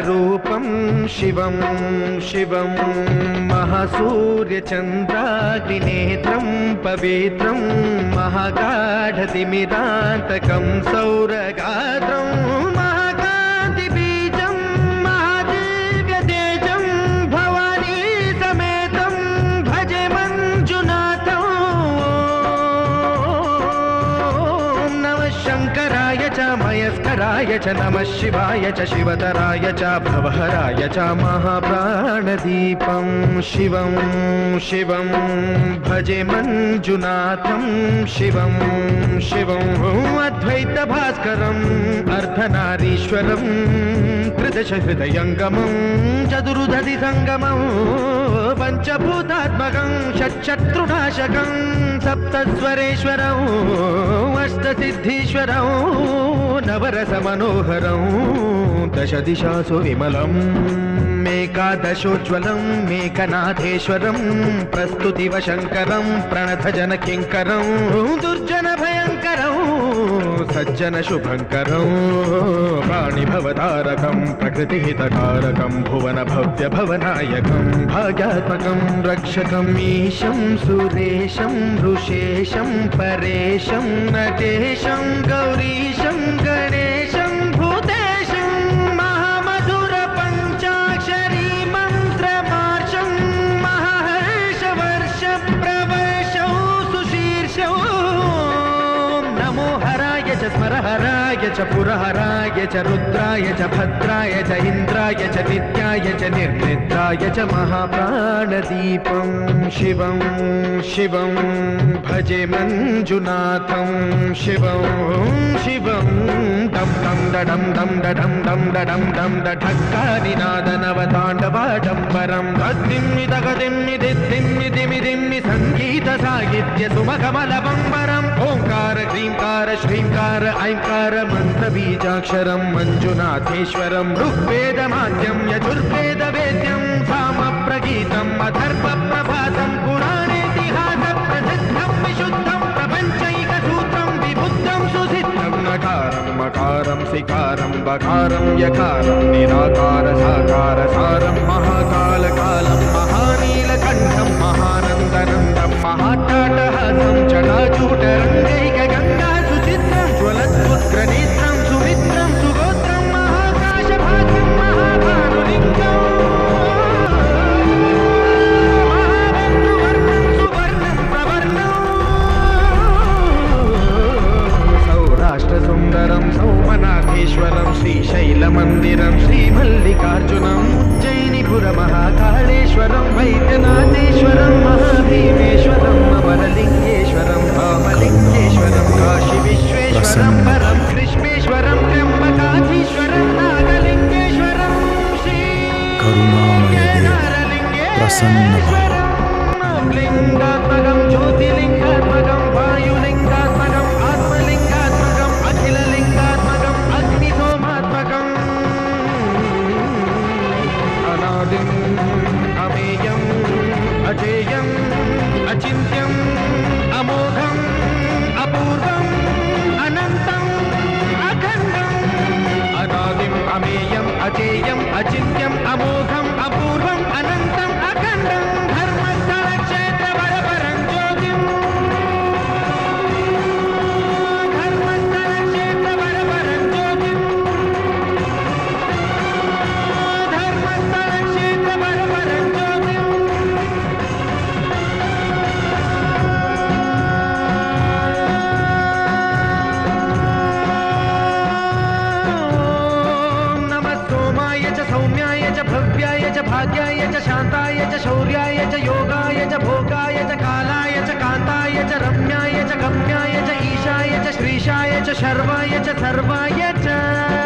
रूपं शिवं शिवं महासूर्यचन्द्राग्निनेत्रं पवित्रं महागाढतिमिरान्तकं सौरगात्रं महाकान्तिबीजं महादिव्यतेजं भवानी समेतं भजे मञ्जुनाथं। नमः शङ्कराय च मयस्कराय च नमः शिवाय च शिवतराय च भवहराय च महाप्राणदीपं शिवं शिवं भजे मञ्जुनाथं शिवं शिवं अद्वैतभास्करम् अर्धनारीश्वरं त्रिदशहृदयङ्गमं चतुर्दधिसङ्गमं पञ्चभूतात्मकं षट्शत्रुनाशकं सप्तस्वरेश्वरं अष्टसिद्धीश्वरं नवरसमनोहरं दशदिशासु विमलम् एकादशोज्ज्वलं मेकनाथेश्वरं प्रस्तुतिव शङ्करं प्रणतजनकिङ्करं दुर्जनभयङ्करं सज्जनशुभङ्करं प्राणिभवतारकं प्रकृतिहितकारकं भुवनभव्यभवनायकं भाग्यात्मकं रक्षकम् ईशं सुरेशं ऋषेशं परेशं नटेशं गौरीशं गणेशं भूतेशं महामधुरपञ्चाक्षरी मन्त्रमार्षं महाहर्षवर्षप्रवर्षं सुशीर्षं नमो हराय च स्मरहराय च पुरहराय च रुद्राय च भद्राय च इन्द्राय च नित्याय च निर्निद्राय च महाप्राणदीपं शिवं शिवं भजे मञ्जुनाथं शिवं शिवं दं दं डडं दं डडं दं डडं दं डठक्कानिनादनवताण्डवाडम्बरं गद्दिम्मि तगदिम्मि दिद्दिम्मि दिमिदिम्मि सङ्गीतसाहित्य सुमकमलबम्बरम् ओङ्कार ह्रीङ्कार श्रीङ्कार ऐङ्कार मन्त्रबीजाक्षरं मञ्जुनाथेश्वरं ऋग्वेदमाद्यं यजुर्वेदवेद्यं सामप्रगीतम् अथर्वप्रभातं पुराणेतिहासप्रसिद्धं विशुद्धं प्रपञ्चैकसूत्रं विबुद्धं सुसिद्धं नकारं मकारं सिकारं बकारं यकारं निराकार साकार सारं महाकालकालं महानीलकण्ठं महानन्दनन्दं महाट्टाटहासं जटाजूटरङ्गैकगङ्गा सुचित्रं ज्वलद्वुग्रनेत्रं सुमित्रं सुगोत्रं महाकाशभागं महाभानुलिङ्गं महाबन्धुवर्णं सुवर्णं प्रवर्णं सौराष्ट्रसुन्दरं सौमनाथेश्वरं श्रीशैलमन्दिरं श्रीमल्लिकार्जुनम् उज्जयिनीपुरमहाकालेश्वरं वैद्यनाथेश्वरं महाभीमेश्वरं अमरलिङ्गेश्वरं वामलिङ्गेश्वरं काशीविश्वेश्वरं परं कृष्णेश्वरं त्र्यम्बकाधीश्वरं नागलिङ्गेश्वरं श्रीनारलिङ्गेश्वरं लिङ्गात्मकं ज्योतिलिङ्गात्मकं वायुलिङ्गात्मकम् आत्मलिङ्गात्मकम् अखिललिङ्गात्मकम् अग्निसोमात्मकम् अनादिम् अमेयम् अजेयम् अचिन्त्यम् अमोघम् अपूर्वम् अनन्तम् अखण्डम् अनादिम् अमेयम् अजेयम् अचिन्त्यम् अमोघम् अपूर्वम् अनन्तम् अखण्डम् धर्मस्थलक्षेत्रवरपरं ज्योतिम् धर्मस्थलक्षेत्रवरपरं ज्योतिम् धर्मस्थलक्षेत्रवरपरं ज्योतिम् नमः सोमाय च सौम्याय च भव्याय च भाग्याय च शान्ताय च शौर्याय च योगाय च भोगाय च कालाय च कान्ताय च रम्याय च गम्याय च ईशाय च श्रीशाय च शर्वाय च सर्वाय च